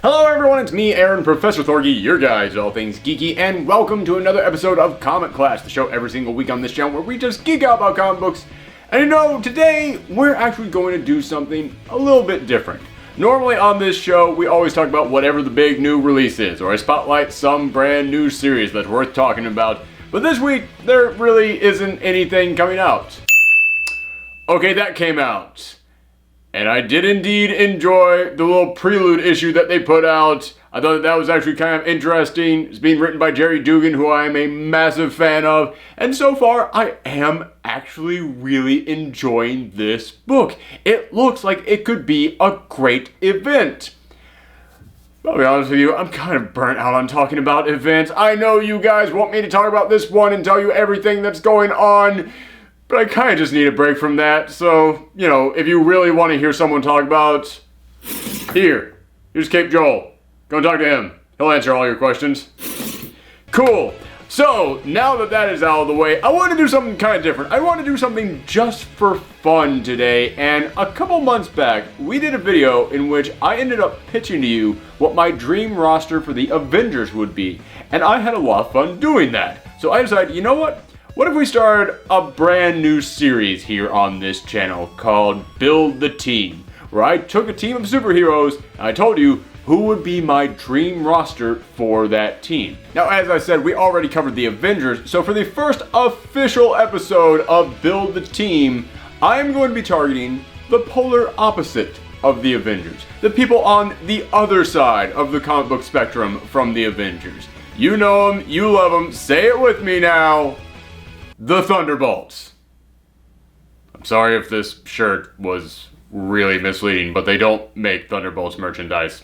Hello everyone, it's me, Aaron, Professor Thorgy, your guide to all things geeky, and welcome to another episode of Comic Class, the show every single week on this channel where we just geek out about comic books. And you know, today we're actually going to do something a little bit different. Normally on this show, we always talk about whatever the big new release is, or I spotlight some brand new series that's worth talking about. But this week, there really isn't anything coming out. Okay, that came out. And I did indeed enjoy the little prelude issue that they put out. I thought that was actually kind of interesting. It's being written by Jerry Dugan, who I am a massive fan of. And so far, I am actually really enjoying this book. It looks like it could be a great event. I'll be honest with you, I'm kind of burnt out on talking about events. I know you guys want me to talk about this one and tell you everything that's going on. But I kind of just need a break from that, so, you know, if you really want to hear someone talk about, here's Cape Joel. Go and talk to him. He'll answer all your questions. Cool. So, now that that is out of the way, I want to do something kind of different. I want to do something just for fun today, and a couple months back, we did a video in which I ended up pitching to you what my dream roster for the Avengers would be, and I had a lot of fun doing that. So I decided, you know what? What if we started a brand new series here on this channel called Build the Team, where I took a team of superheroes and I told you who would be my dream roster for that team. Now, as I said, we already covered the Avengers, so for the first official episode of Build the Team, I'm going to be targeting the polar opposite of the Avengers, the people on the other side of the comic book spectrum from the Avengers. You know them, you love them, say it with me now. The Thunderbolts. I'm sorry if this shirt was really misleading, but they don't make Thunderbolts merchandise.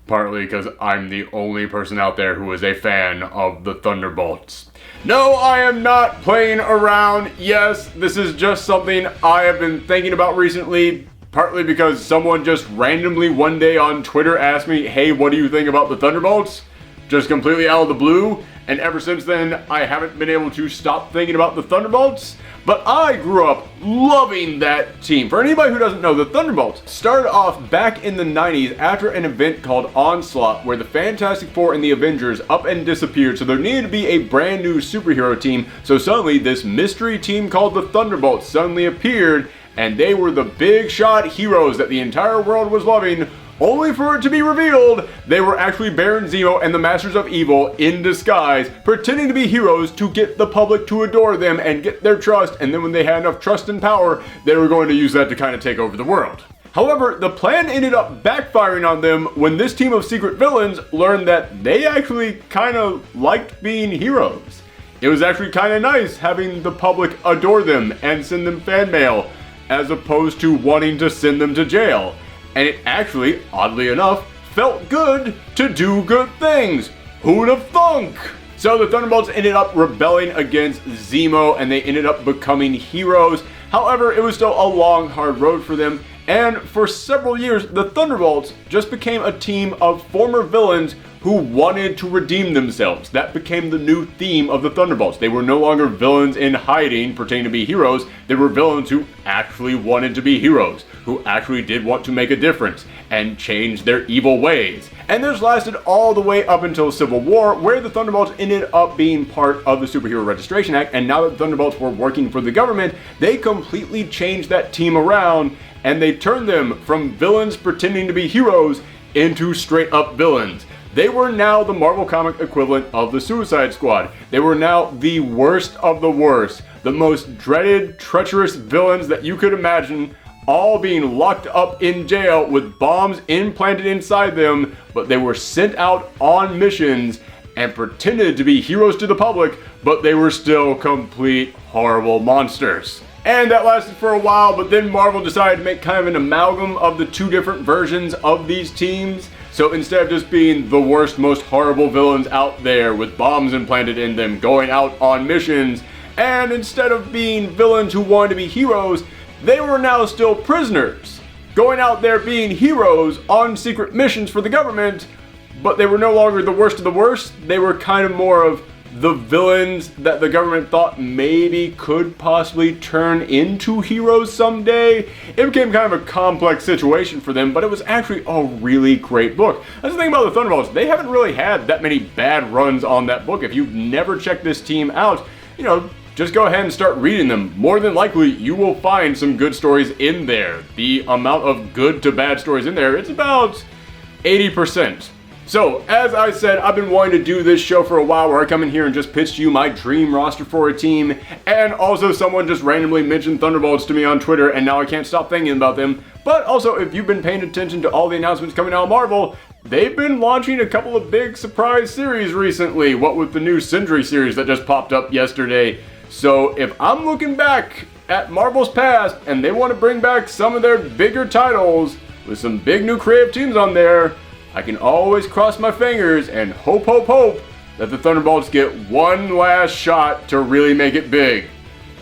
Partly because I'm the only person out there who is a fan of the Thunderbolts. No, I am not playing around. Yes, this is just something I have been thinking about recently, partly because someone just randomly one day on Twitter asked me, hey, what do you think about the Thunderbolts? Just completely out of the blue. And ever since then, I haven't been able to stop thinking about the Thunderbolts. But I grew up loving that team. For anybody who doesn't know, the Thunderbolts started off back in the 90s after an event called Onslaught, where the Fantastic Four and the Avengers up and disappeared. So there needed to be a brand new superhero team. So suddenly this mystery team called the Thunderbolts suddenly appeared. And they were the big shot heroes that the entire world was loving. Only for it to be revealed, they were actually Baron Zemo and the Masters of Evil in disguise, pretending to be heroes to get the public to adore them and get their trust, and then when they had enough trust and power, they were going to use that to kind of take over the world. However, the plan ended up backfiring on them when this team of secret villains learned that they actually kind of liked being heroes. It was actually kind of nice having the public adore them and send them fan mail, as opposed to wanting to send them to jail. And it actually, oddly enough, felt good to do good things. Who'd have thunk? So the Thunderbolts ended up rebelling against Zemo and they ended up becoming heroes. However, it was still a long, hard road for them. And for several years, the Thunderbolts just became a team of former villains who wanted to redeem themselves. That became the new theme of the Thunderbolts. They were no longer villains in hiding, pretending to be heroes. They were villains who actually wanted to be heroes, who actually did want to make a difference and change their evil ways. And this lasted all the way up until Civil War, where the Thunderbolts ended up being part of the Superhero Registration Act. And now that the Thunderbolts were working for the government, they completely changed that team around and they turned them from villains pretending to be heroes into straight up villains. They were now the Marvel comic equivalent of the Suicide Squad. They were now the worst of the worst, the most dreaded, treacherous villains that you could imagine, all being locked up in jail with bombs implanted inside them, but they were sent out on missions and pretended to be heroes to the public, but they were still complete horrible monsters. And that lasted for a while, but then Marvel decided to make kind of an amalgam of the two different versions of these teams. So instead of just being the worst, most horrible villains out there with bombs implanted in them going out on missions, and instead of being villains who wanted to be heroes, they were now still prisoners, going out there being heroes on secret missions for the government, but they were no longer the worst of the worst. They were kind of more of the villains that the government thought maybe could possibly turn into heroes someday. It became kind of a complex situation for them, but it was actually a really great book. That's the thing about the Thunderbolts. They haven't really had that many bad runs on that book. If you've never checked this team out, just go ahead and start reading them. More than likely, you will find some good stories in there. The amount of good to bad stories in there, it's about 80%. So, as I said, I've been wanting to do this show for a while where I come in here and just pitch to you my dream roster for a team, and also someone just randomly mentioned Thunderbolts to me on Twitter, and now I can't stop thinking about them. But also, if you've been paying attention to all the announcements coming out of Marvel, they've been launching a couple of big surprise series recently, what with the new Sindri series that just popped up yesterday. So, if I'm looking back at Marvel's past, and they want to bring back some of their bigger titles, with some big new creative teams on there, I can always cross my fingers and hope that the Thunderbolts get one last shot to really make it big.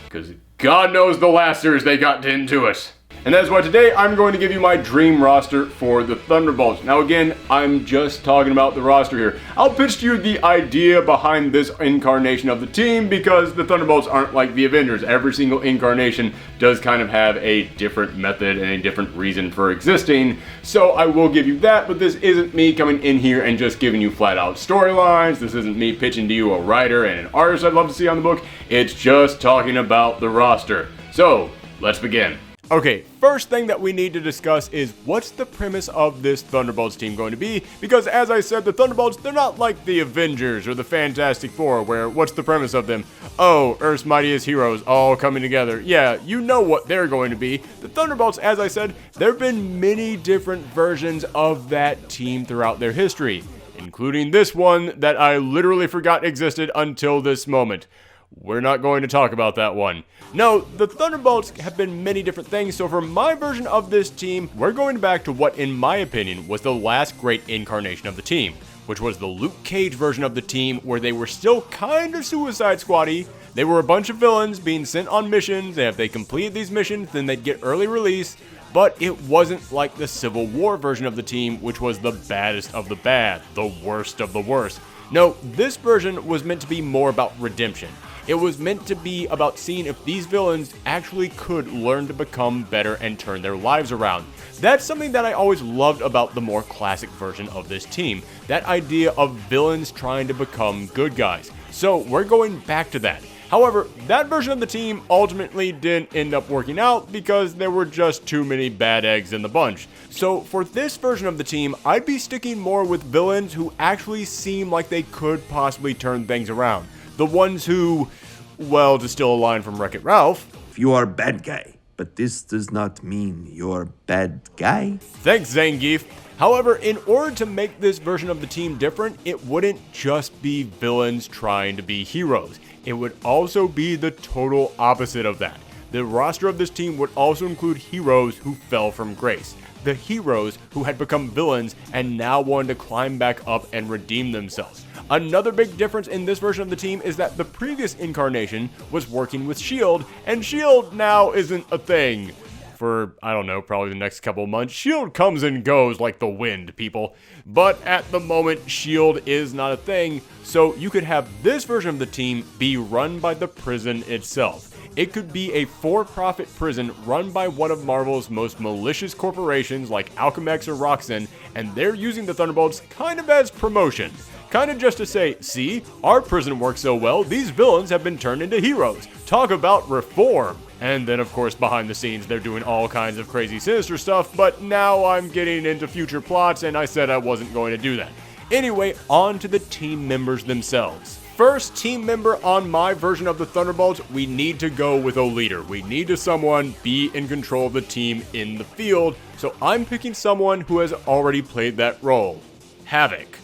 Because God knows the last series they got into it. And that's why today I'm going to give you my dream roster for the Thunderbolts. Now again, I'm just talking about the roster here. I'll pitch to you the idea behind this incarnation of the team because the Thunderbolts aren't like the Avengers. Every single incarnation does kind of have a different method and a different reason for existing. So I will give you that, but this isn't me coming in here and just giving you flat out storylines. This isn't me pitching to you a writer and an artist I'd love to see on the book. It's just talking about the roster. So let's begin. Okay, first thing that we need to discuss is what's the premise of this Thunderbolts team going to be? Because as I said, the Thunderbolts, they're not like the Avengers or the Fantastic Four, where what's the premise of them? Oh, Earth's mightiest heroes all coming together. Yeah, you know what they're going to be. The Thunderbolts, as I said, there have been many different versions of that team throughout their history, including this one that I literally forgot existed until this moment. We're not going to talk about that one. No, the Thunderbolts have been many different things, so for my version of this team, we're going back to what, in my opinion, was the last great incarnation of the team, which was the Luke Cage version of the team, where they were still kind of Suicide Squad-y. They were a bunch of villains being sent on missions, and if they completed these missions, then they'd get early release, but it wasn't like the Civil War version of the team, which was the baddest of the bad, the worst of the worst. No, this version was meant to be more about redemption. It was meant to be about seeing if these villains actually could learn to become better and turn their lives around. That's something that I always loved about the more classic version of this team, that idea of villains trying to become good guys. So we're going back to that. However, that version of the team ultimately didn't end up working out because there were just too many bad eggs in the bunch. So for this version of the team, I'd be sticking more with villains who actually seem like they could possibly turn things around. The ones who, well, to steal a line from Wreck-It Ralph, you are a bad guy, but this does not mean you're a bad guy. Thanks, Zangief. However, in order to make this version of the team different, it wouldn't just be villains trying to be heroes. It would also be the total opposite of that. The roster of this team would also include heroes who fell from grace. The heroes who had become villains and now wanted to climb back up and redeem themselves. Another big difference in this version of the team is that the previous incarnation was working with S.H.I.E.L.D., and S.H.I.E.L.D. now isn't a thing. For, I don't know, probably the next couple of months. S.H.I.E.L.D. comes and goes like the wind, people. But at the moment, S.H.I.E.L.D. is not a thing, so you could have this version of the team be run by the prison itself. It could be a for-profit prison run by one of Marvel's most malicious corporations like Alchemax or Roxxon, and they're using the Thunderbolts kind of as promotion. Kind of just to say, see, our prison works so well, these villains have been turned into heroes. Talk about reform. And then, of course, behind the scenes, they're doing all kinds of crazy, sinister stuff, but now I'm getting into future plots, and I said I wasn't going to do that. Anyway, on to the team members themselves. First team member on my version of the Thunderbolts, we need to go with a leader. We need to someone be in control of the team in the field, so I'm picking someone who has already played that role. Havoc.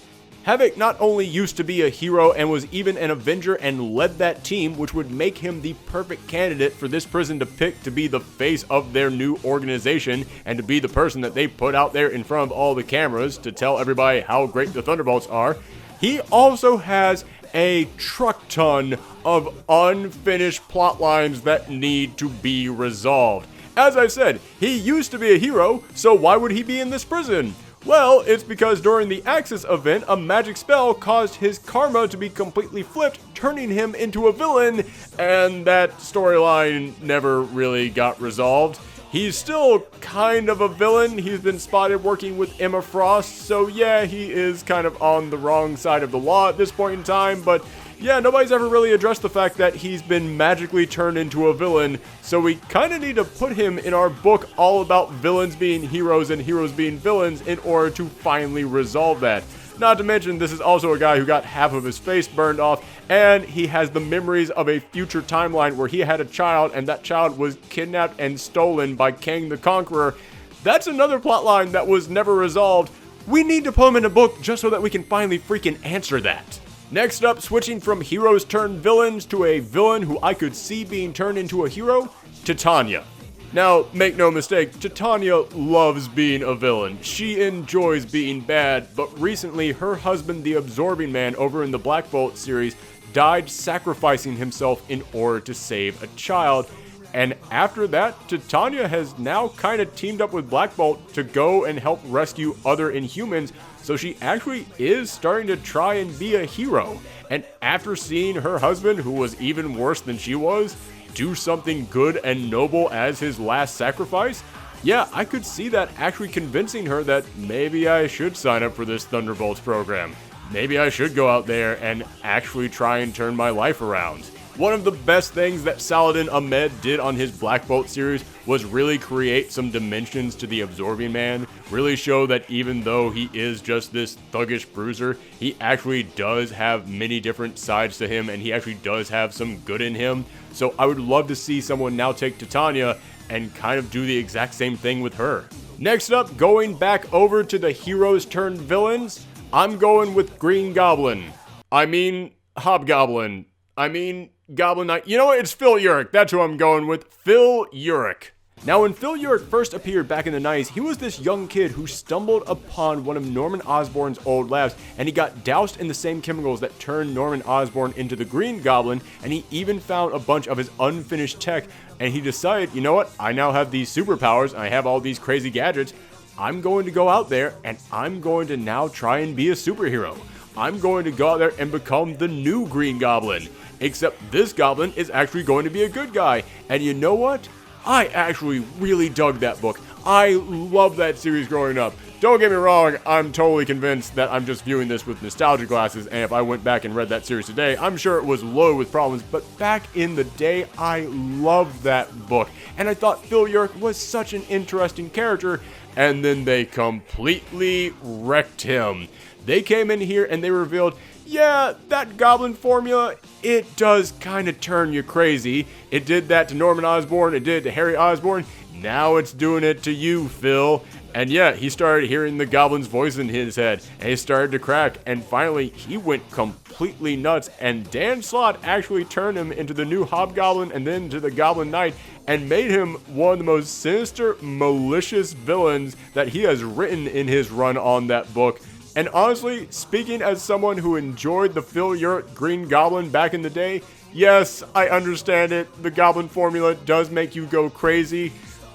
Havoc not only used to be a hero and was even an Avenger and led that team, which would make him the perfect candidate for this prison to pick to be the face of their new organization and to be the person that they put out there in front of all the cameras to tell everybody how great the Thunderbolts are. He also has a truck ton of unfinished plot lines that need to be resolved. As I said, he used to be a hero, so why would he be in this prison? Well, it's because during the Axis event, a magic spell caused his karma to be completely flipped, turning him into a villain, and that storyline never really got resolved. He's still kind of a villain. He's been spotted working with Emma Frost, so yeah, he is kind of on the wrong side of the law at this point in time, but yeah, nobody's ever really addressed the fact that he's been magically turned into a villain, so we kind of need to put him in our book all about villains being heroes and heroes being villains in order to finally resolve that. Not to mention, this is also a guy who got half of his face burned off, and he has the memories of a future timeline where he had a child, and that child was kidnapped and stolen by Kang the Conqueror. That's another plotline that was never resolved. We need to put him in a book just so that we can finally freaking answer that. Next up, switching from heroes turned villains to a villain who I could see being turned into a hero, Titania. Now, make no mistake, Titania loves being a villain. She enjoys being bad, but recently her husband, the Absorbing Man over in the Black Bolt series, died sacrificing himself in order to save a child. And after that, Titania has now kind of teamed up with Black Bolt to go and help rescue other Inhumans, so she actually is starting to try and be a hero. And after seeing her husband, who was even worse than she was, do something good and noble as his last sacrifice, yeah, I could see that actually convincing her that maybe I should sign up for this Thunderbolts program. Maybe I should go out there and actually try and turn my life around. One of the best things that Saladin Ahmed did on his Black Bolt series was really create some dimensions to the Absorbing Man, really show that even though he is just this thuggish bruiser, he actually does have many different sides to him, and he actually does have some good in him. So I would love to see someone now take Titania and kind of do the exact same thing with her. Next up, going back over to the heroes turned villains, I'm going with Green Goblin. I mean, Hobgoblin. I mean, Goblin Knight. You know what? It's Phil Urich. That's who I'm going with. Phil Urich. Now, when Phil Urich first appeared back in the 90s, he was this young kid who stumbled upon one of Norman Osborn's old labs, and he got doused in the same chemicals that turned Norman Osborn into the Green Goblin, and he even found a bunch of his unfinished tech, and he decided, you know what? I now have these superpowers, and I have all these crazy gadgets. I'm going to go out there, and I'm going to now try and be a superhero. I'm going to go out there and become the new Green Goblin. Except this goblin is actually going to be a good guy. And you know what? I actually really dug that book. I loved that series growing up. Don't get me wrong, I'm totally convinced that I'm just viewing this with nostalgia glasses, and if I went back and read that series today, I'm sure it was loaded with problems, but back in the day, I loved that book. And I thought Phil Urich was such an interesting character, and then they completely wrecked him. They came in here and they revealed, yeah, that goblin formula, it does kind of turn you crazy. It did that to Norman Osborn, it did it to Harry Osborn, now it's doing it to you, Phil. And yeah, he started hearing the goblin's voice in his head, and he started to crack, and finally, he went completely nuts, and Dan Slott actually turned him into the new Hobgoblin and then to the Goblin Knight, and made him one of the most sinister, malicious villains that he has written in his run on that book. And honestly, speaking as someone who enjoyed the Phil Urich Green Goblin back in the day, yes, I understand it, the Goblin formula does make you go crazy,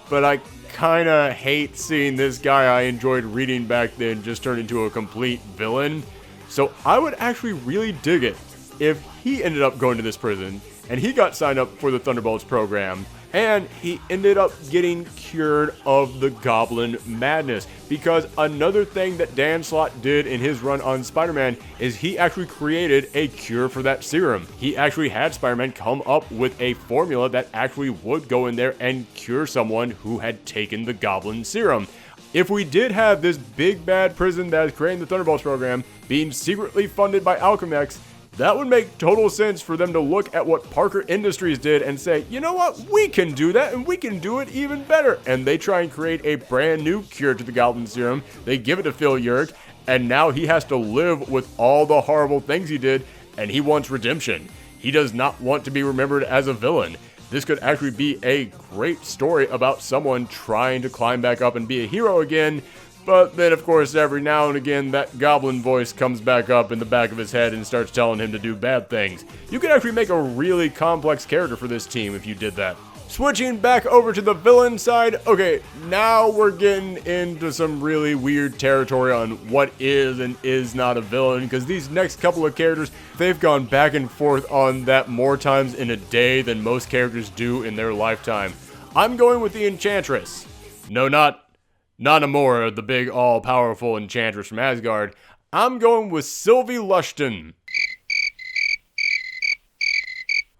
but I kinda hate seeing this guy I enjoyed reading back then just turn into a complete villain. So I would actually really dig it if he ended up going to this prison and he got signed up for the Thunderbolts program and he ended up getting cured of the Goblin Madness. Because another thing that Dan Slott did in his run on Spider-Man is he actually created a cure for that serum. He actually had Spider-Man come up with a formula that actually would go in there and cure someone who had taken the Goblin serum. If we did have this big bad prison that is creating the Thunderbolts program being secretly funded by Alchemax, that would make total sense for them to look at what Parker Industries did and say, you know what, we can do that and we can do it even better. And they try and create a brand new cure to the Goblin Serum. They give it to Phil Urich, and now he has to live with all the horrible things he did, and he wants redemption. He does not want to be remembered as a villain. This could actually be a great story about someone trying to climb back up and be a hero again. But then, of course, every now and again, that goblin voice comes back up in the back of his head and starts telling him to do bad things. You could actually make a really complex character for this team if you did that. Switching back over to the villain side, okay, now we're getting into some really weird territory on what is and is not a villain, because these next couple of characters, they've gone back and forth on that more times in a day than most characters do in their lifetime. I'm going with the Enchantress. No, not Amora, the big all-powerful Enchantress from Asgard. I'm going with Sylvie Lushton.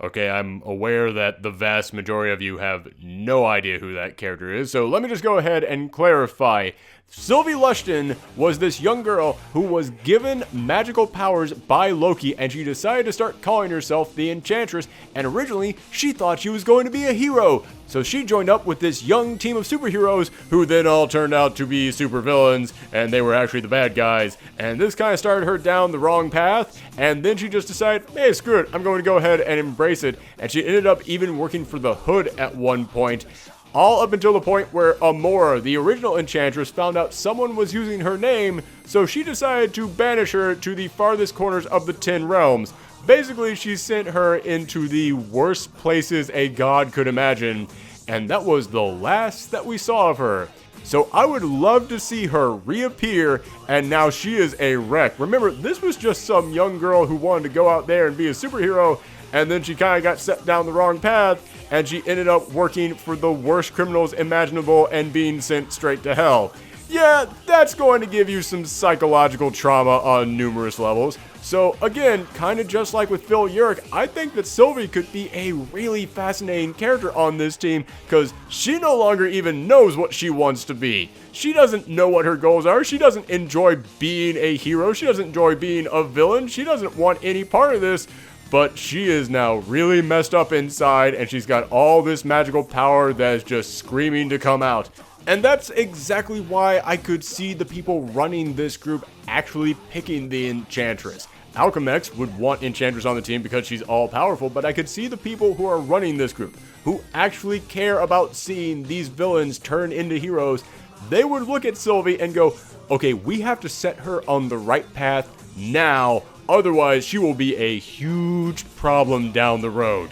Okay, I'm aware that the vast majority of you have no idea who that character is, so let me just go ahead and clarify. Sylvie Lushton was this young girl who was given magical powers by Loki, and she decided to start calling herself the Enchantress, and originally she thought she was going to be a hero. So she joined up with this young team of superheroes who then all turned out to be supervillains, and they were actually the bad guys. And this kind of started her down the wrong path, and then she just decided, hey, screw it, I'm going to go ahead and embrace it. And she ended up even working for the Hood at one point. All up until the point where Amora, the original Enchantress, found out someone was using her name, so she decided to banish her to the farthest corners of the 10 realms. Basically, she sent her into the worst places a god could imagine, and that was the last that we saw of her. So I would love to see her reappear, and now she is a wreck. Remember, this was just some young girl who wanted to go out there and be a superhero, and then she kind of got set down the wrong path, and she ended up working for the worst criminals imaginable and being sent straight to hell. Yeah, that's going to give you some psychological trauma on numerous levels. So again, kind of just like with Phil Urich, I think that Sylvie could be a really fascinating character on this team, because she no longer even knows what she wants to be. She doesn't know what her goals are. She doesn't enjoy being a hero. She doesn't enjoy being a villain. She doesn't want any part of this. But she is now really messed up inside, and she's got all this magical power that is just screaming to come out. And that's exactly why I could see the people running this group actually picking the Enchantress. Alchemex would want Enchantress on the team because she's all-powerful, but I could see the people who are running this group, who actually care about seeing these villains turn into heroes, they would look at Sylvie and go, okay, we have to set her on the right path now, otherwise she will be a huge problem down the road.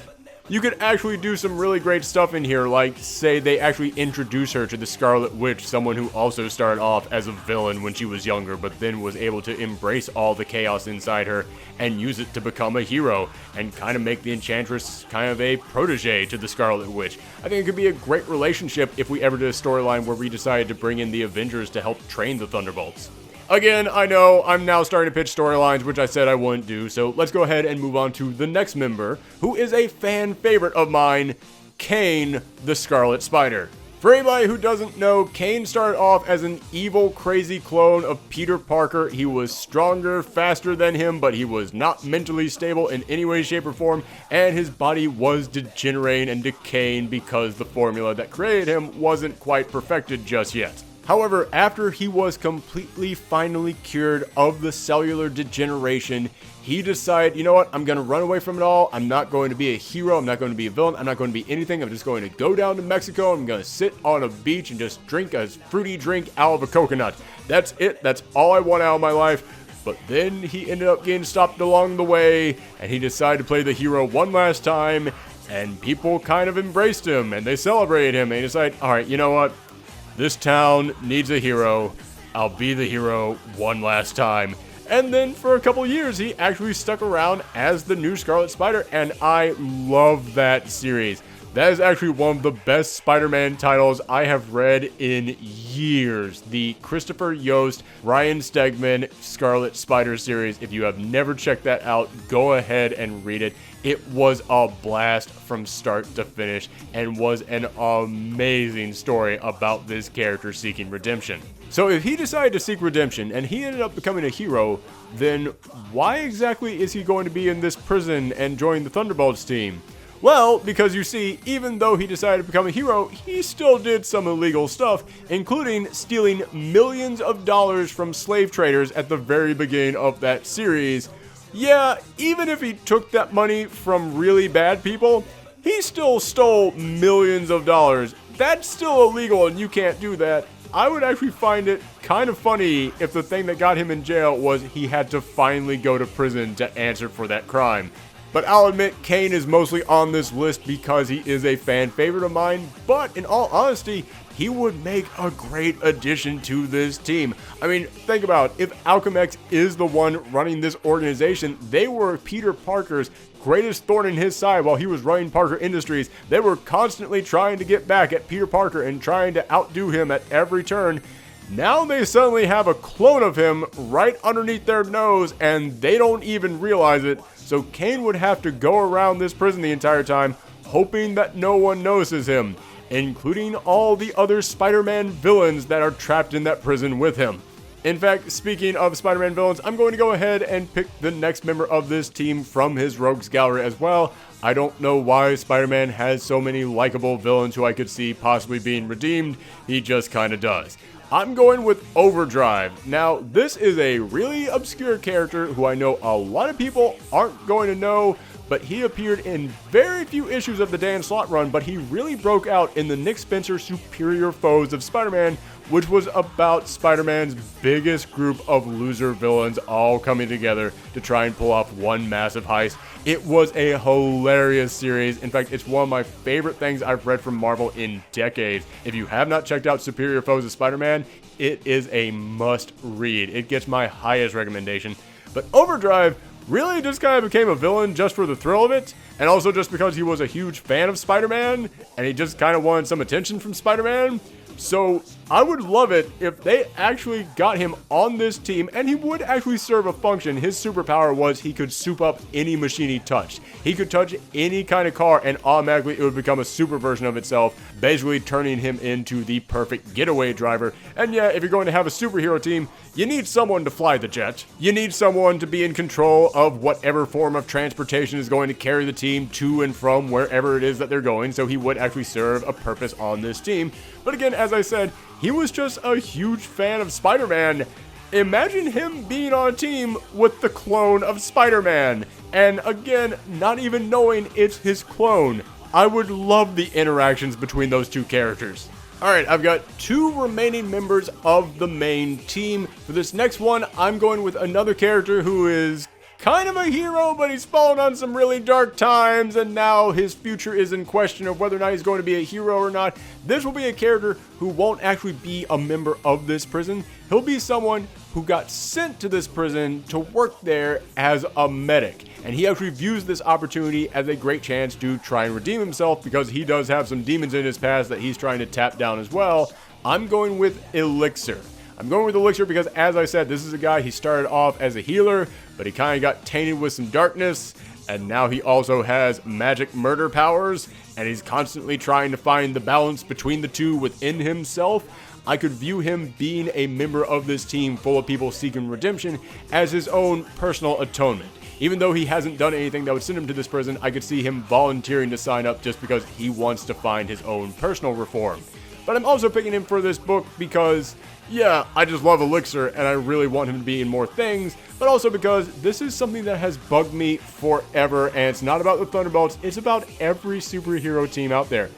You could actually do some really great stuff in here, like, say, they actually introduce her to the Scarlet Witch, someone who also started off as a villain when she was younger, but then was able to embrace all the chaos inside her and use it to become a hero, and kind of make the Enchantress kind of a protege to the Scarlet Witch. I think it could be a great relationship if we ever did a storyline where we decided to bring in the Avengers to help train the Thunderbolts. Again, I know I'm now starting to pitch storylines, which I said I wouldn't do, so let's go ahead and move on to the next member, who is a fan favorite of mine, Kane the Scarlet Spider. For anybody who doesn't know, Kane started off as an evil, crazy clone of Peter Parker. He was stronger, faster than him, but he was not mentally stable in any way, shape, or form, and his body was degenerating and decaying because the formula that created him wasn't quite perfected just yet. However, after he was completely finally cured of the cellular degeneration, he decided, you know what, I'm going to run away from it all. I'm not going to be a hero. I'm not going to be a villain. I'm not going to be anything. I'm just going to go down to Mexico. I'm going to sit on a beach and just drink a fruity drink out of a coconut. That's it. That's all I want out of my life. But then he ended up getting stopped along the way, and he decided to play the hero one last time, and people kind of embraced him, and they celebrated him, and he decided, all right, you know what? This town needs a hero. I'll be the hero one last time. And then for a couple years, he actually stuck around as the new Scarlet Spider, and I love that series. That is actually one of the best Spider-Man titles I have read in years. The Christopher Yost, Ryan Stegman Scarlet Spider series. If you have never checked that out, go ahead and read it. It was a blast from start to finish and was an amazing story about this character seeking redemption. So if he decided to seek redemption and he ended up becoming a hero, then why exactly is he going to be in this prison and join the Thunderbolts team? Well, because you see, even though he decided to become a hero, he still did some illegal stuff, including stealing millions of dollars from slave traders at the very beginning of that series. Yeah, even if he took that money from really bad people, he still stole millions of dollars. That's still illegal and you can't do that. I would actually find it kind of funny if the thing that got him in jail was he had to finally go to prison to answer for that crime. But I'll admit, Kane is mostly on this list because he is a fan favorite of mine, but in all honesty, he would make a great addition to this team. I mean, think about it. If Alchemax is the one running this organization, they were Peter Parker's greatest thorn in his side while he was running Parker Industries. They were constantly trying to get back at Peter Parker and trying to outdo him at every turn. Now they suddenly have a clone of him right underneath their nose and they don't even realize it. So Kane would have to go around this prison the entire time, hoping that no one notices him, including all the other Spider-Man villains that are trapped in that prison with him. In fact, speaking of Spider-Man villains, I'm going to go ahead and pick the next member of this team from his rogues gallery as well. I don't know why Spider-Man has so many likable villains who I could see possibly being redeemed. He just kind of does. I'm going with Overdrive. Now, this is a really obscure character who I know a lot of people aren't going to know, but he appeared in very few issues of the Dan Slott run, but he really broke out in the Nick Spencer Superior Foes of Spider-Man, which was about Spider-Man's biggest group of loser villains all coming together to try and pull off one massive heist. It was a hilarious series. In fact, it's one of my favorite things I've read from Marvel in decades. If you have not checked out Superior Foes of Spider-Man, it is a must read. It gets my highest recommendation. But Overdrive really just kind of became a villain just for the thrill of it, and also just because he was a huge fan of Spider-Man, and he just kind of wanted some attention from Spider-Man. So I would love it if they actually got him on this team, and he would actually serve a function. His superpower was he could soup up any machine he touched. He could touch any kind of car, and automatically it would become a super version of itself, basically turning him into the perfect getaway driver. And yeah, if you're going to have a superhero team, you need someone to fly the jet. You need someone to be in control of whatever form of transportation is going to carry the team to and from wherever it is that they're going, so he would actually serve a purpose on this team. But again, as I said, he was just a huge fan of Spider-Man. Imagine him being on a team with the clone of Spider-Man, and again, not even knowing it's his clone. I would love the interactions between those two characters. Alright, I've got two remaining members of the main team. For this next one, I'm going with another character who is kind of a hero, but he's fallen on some really dark times, and now his future is in question of whether or not he's going to be a hero or not. This will be a character who won't actually be a member of this prison. He'll be someone who got sent to this prison to work there as a medic. And he actually views this opportunity as a great chance to try and redeem himself because he does have some demons in his past that he's trying to tap down as well. I'm going with Elixir. I'm going with Elixir because, as I said, this is a guy, he started off as a healer, but he kind of got tainted with some darkness, and now he also has magic murder powers, and he's constantly trying to find the balance between the two within himself. I could view him being a member of this team full of people seeking redemption as his own personal atonement. Even though he hasn't done anything that would send him to this prison, I could see him volunteering to sign up just because he wants to find his own personal reform. But I'm also picking him for this book because, yeah, I just love Elixir and I really want him to be in more things, but also because this is something that has bugged me forever, and it's not about the Thunderbolts, it's about every superhero team out there.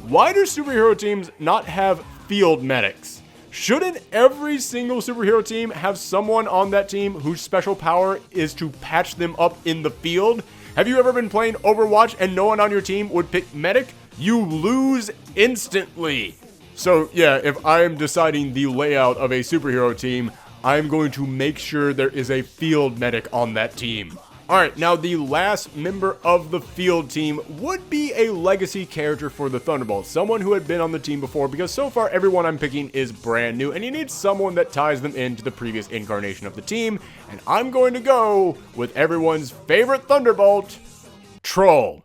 Why do superhero teams not have field medics? Shouldn't every single superhero team have someone on that team whose special power is to patch them up in the field? Have you ever been playing Overwatch and no one on your team would pick medic? You lose instantly. So yeah, if I'm deciding the layout of a superhero team, I'm going to make sure there is a field medic on that team. Alright, now the last member of the field team would be a legacy character for the Thunderbolts, someone who had been on the team before, because so far everyone I'm picking is brand new, and you need someone that ties them into the previous incarnation of the team, and I'm going to go with everyone's favorite Thunderbolt, Troll.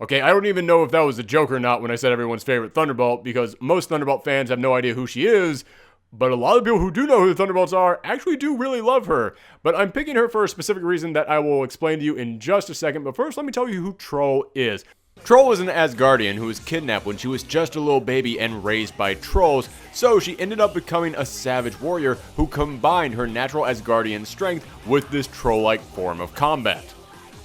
Okay, I don't even know if that was a joke or not when I said everyone's favorite Thunderbolt, because most Thunderbolt fans have no idea who she is, but a lot of people who do know who the Thunderbolts are actually do really love her. But I'm picking her for a specific reason that I will explain to you in just a second. But first, let me tell you who Troll is. Troll is an Asgardian who was kidnapped when she was just a little baby and raised by trolls, so she ended up becoming a savage warrior who combined her natural Asgardian strength with this troll-like form of combat.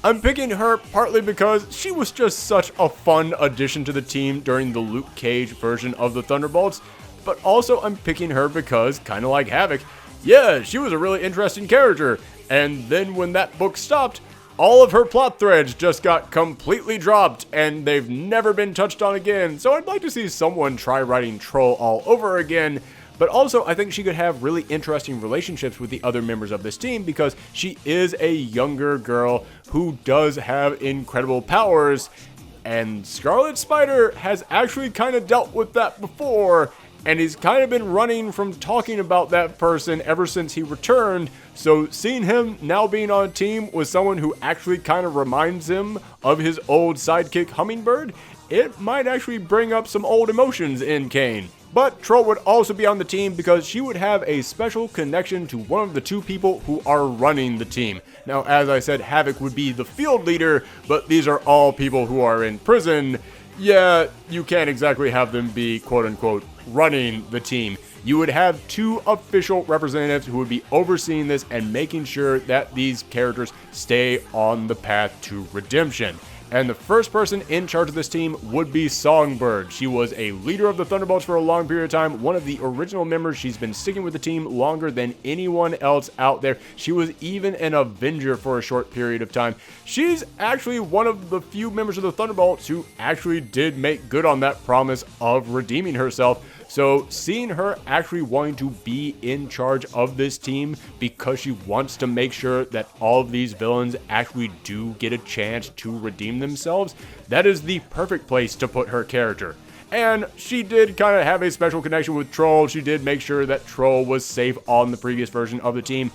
I'm picking her partly because she was just such a fun addition to the team during the Luke Cage version of the Thunderbolts, but also I'm picking her because, kind of like Havoc, yeah, she was a really interesting character, and then when that book stopped, all of her plot threads just got completely dropped and they've never been touched on again. So I'd like to see someone try writing Troll all over again. But also, I think she could have really interesting relationships with the other members of this team because she is a younger girl who does have incredible powers. And Scarlet Spider has actually kind of dealt with that before. And he's kind of been running from talking about that person ever since he returned. So seeing him now being on a team with someone who actually kind of reminds him of his old sidekick Hummingbird, it might actually bring up some old emotions in Kane. But Troll would also be on the team because she would have a special connection to one of the two people who are running the team. Now, as I said, Havoc would be the field leader, but these are all people who are in prison. Yeah, you can't exactly have them be, quote-unquote, running the team. You would have two official representatives who would be overseeing this and making sure that these characters stay on the path to redemption. And the first person in charge of this team would be Songbird. She was a leader of the Thunderbolts for a long period of time, one of the original members. She's been sticking with the team longer than anyone else out there. She was even an Avenger for a short period of time. She's actually one of the few members of the Thunderbolts who actually did make good on that promise of redeeming herself. So seeing her actually wanting to be in charge of this team because she wants to make sure that all of these villains actually do get a chance to redeem themselves, that is the perfect place to put her character. And she did kind of have a special connection with Troll. She did make sure that Troll was safe on the previous version of the team.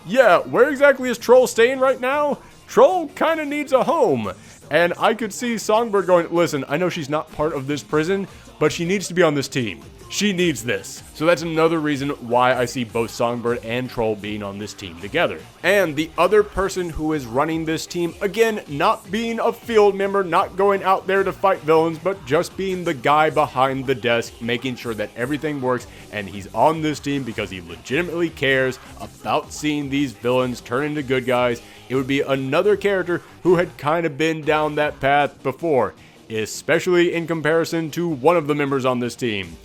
Yeah, where exactly is Troll staying right now? Troll kind of needs a home. And I could see Songbird going, listen, I know she's not part of this prison, but she needs to be on this team. She needs this. So that's another reason why I see both Songbird and Troll being on this team together. And the other person who is running this team, again, not being a field member, not going out there to fight villains, but just being the guy behind the desk, making sure that everything works, and he's on this team because he legitimately cares about seeing these villains turn into good guys. It would be another character who had kind of been down that path before, especially in comparison to one of the members on this team.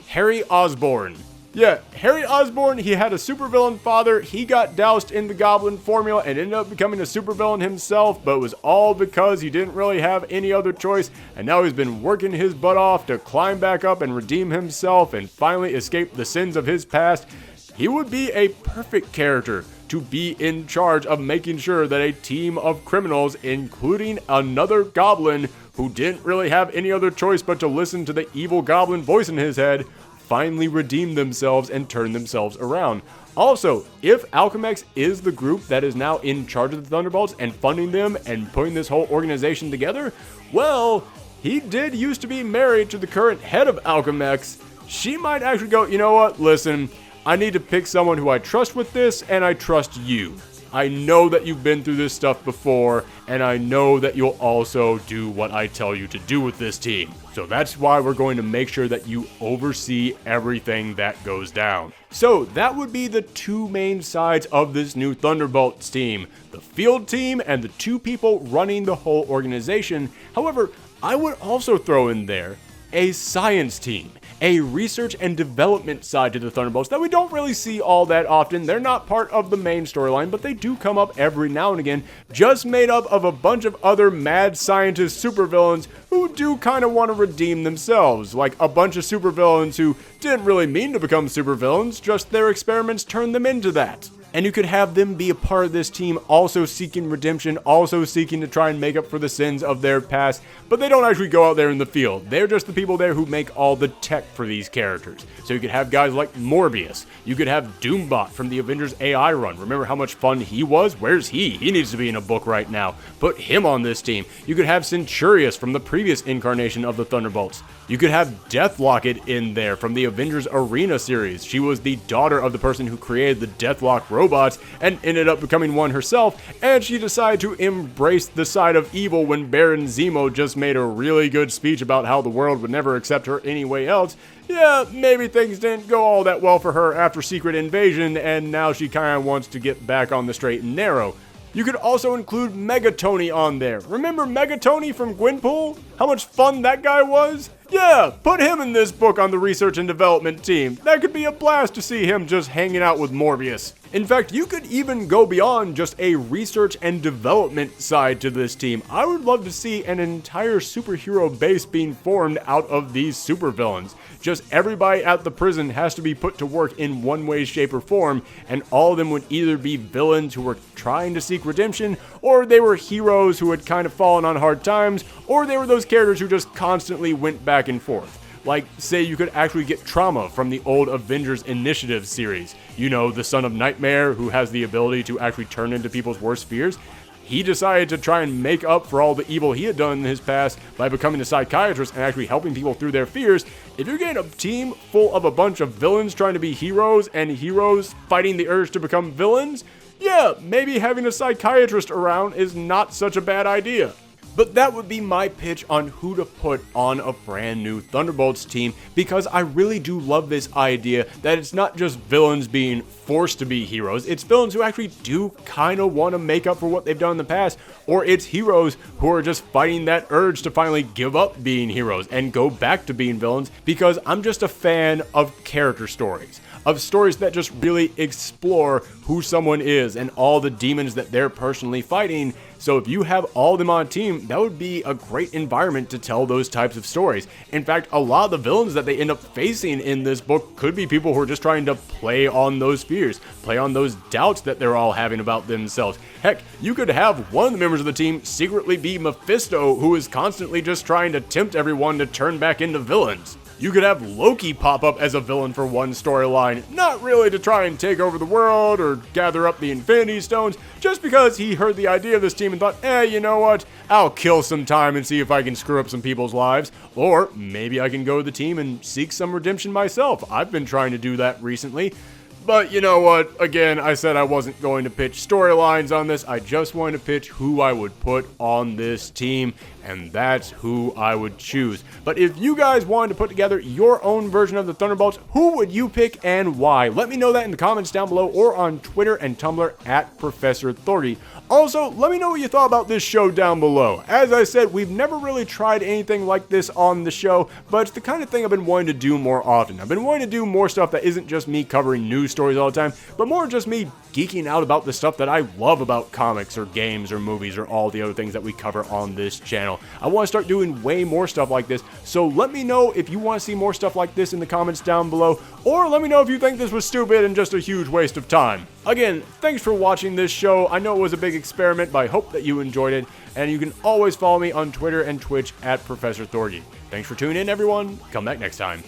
Harry Osborn. Yeah, Harry Osborn, he had a supervillain father. He got doused in the Goblin formula and ended up becoming a supervillain himself, but it was all because he didn't really have any other choice, and now he's been working his butt off to climb back up and redeem himself and finally escape the sins of his past. He would be a perfect character to be in charge of making sure that a team of criminals, including another goblin who didn't really have any other choice but to listen to the evil goblin voice in his head, finally redeem themselves and turn themselves around. Also, if Alchemex is the group that is now in charge of the Thunderbolts and funding them and putting this whole organization together, well, he did used to be married to the current head of Alchemex. She might actually go, you know what, listen, I need to pick someone who I trust with this, and I trust you. I know that you've been through this stuff before, and I know that you'll also do what I tell you to do with this team. So that's why we're going to make sure that you oversee everything that goes down. So that would be the two main sides of this new Thunderbolts team, the field team and the two people running the whole organization. However, I would also throw in there a science team, a research and development side to the Thunderbolts that we don't really see all that often. They're not part of the main storyline, but they do come up every now and again, just made up of a bunch of other mad scientist supervillains who do kind of want to redeem themselves, like a bunch of supervillains who didn't really mean to become supervillains, just their experiments turned them into that. And you could have them be a part of this team, also seeking redemption, also seeking to try and make up for the sins of their past, but they don't actually go out there in the field. They're just the people there who make all the tech for these characters. So you could have guys like Morbius. You could have Doombot from the Avengers AI run. Remember how much fun he was? Where's he? He needs to be in a book right now. Put him on this team. You could have Centurius from the previous incarnation of the Thunderbolts. You could have Deathlocket in there from the Avengers Arena series. She was the daughter of the person who created the Deathlock robots and ended up becoming one herself, and she decided to embrace the side of evil when Baron Zemo just made a really good speech about how the world would never accept her any way else. Yeah, maybe things didn't go all that well for her after Secret Invasion, and now she kind of wants to get back on the straight and narrow. You could also include Megatony on there. Remember Megatony from Gwenpool? how much fun that guy was? Yeah, put him in this book on the research and development team. That could be a blast to see him just hanging out with Morbius. In fact, you could even go beyond just a research and development side to this team. I would love to see an entire superhero base being formed out of these supervillains. Just everybody at the prison has to be put to work in one way, shape, or form, and all of them would either be villains who were trying to seek redemption, or they were heroes who had kind of fallen on hard times, or they were those characters who just constantly went back and forth. Like, say you could actually get Trauma from the old Avengers Initiative series. You know, the son of Nightmare who has the ability to actually turn into people's worst fears. He decided to try and make up for all the evil he had done in his past by becoming a psychiatrist and actually helping people through their fears. If you're getting a team full of a bunch of villains trying to be heroes and heroes fighting the urge to become villains, yeah, maybe having a psychiatrist around is not such a bad idea. But that would be my pitch on who to put on a brand new Thunderbolts team, because I really do love this idea that it's not just villains being forced to be heroes, it's villains who actually do kind of want to make up for what they've done in the past, or it's heroes who are just fighting that urge to finally give up being heroes and go back to being villains, because I'm just a fan of character stories. Of stories that just really explore who someone is and all the demons that they're personally fighting. So if you have all of them on a team, that would be a great environment to tell those types of stories. In fact, a lot of the villains that they end up facing in this book could be people who are just trying to play on those fears, play on those doubts that they're all having about themselves. Heck, you could have one of the members of the team secretly be Mephisto, who is constantly just trying to tempt everyone to turn back into villains. You could have Loki pop up as a villain for one storyline, not really to try and take over the world or gather up the Infinity Stones, just because he heard the idea of this team and thought, you know what, I'll kill some time and see if I can screw up some people's lives, or maybe I can go to the team and seek some redemption myself. I've been trying to do that recently. But you know what, again, I said I wasn't going to pitch storylines on this, I just wanted to pitch who I would put on this team, and that's who I would choose. But if you guys wanted to put together your own version of the Thunderbolts, who would you pick and why? Let me know that in the comments down below or on Twitter and Tumblr at Professor Thorgy. Also, let me know what you thought about this show down below. As I said, we've never really tried anything like this on the show, but it's the kind of thing I've been wanting to do more often. I've been wanting to do more stuff that isn't just me covering news stories all the time, but more just me geeking out about the stuff that I love about comics or games or movies or all the other things that we cover on this channel. I want to start doing way more stuff like this, so let me know if you want to see more stuff like this in the comments down below, or let me know if you think this was stupid and just a huge waste of time. Again, thanks for watching this show. I know it was a big experiment, but I hope that you enjoyed it, and you can always follow me on Twitter and Twitch at Professor Thorgy. Thanks for tuning in, everyone. Come back next time.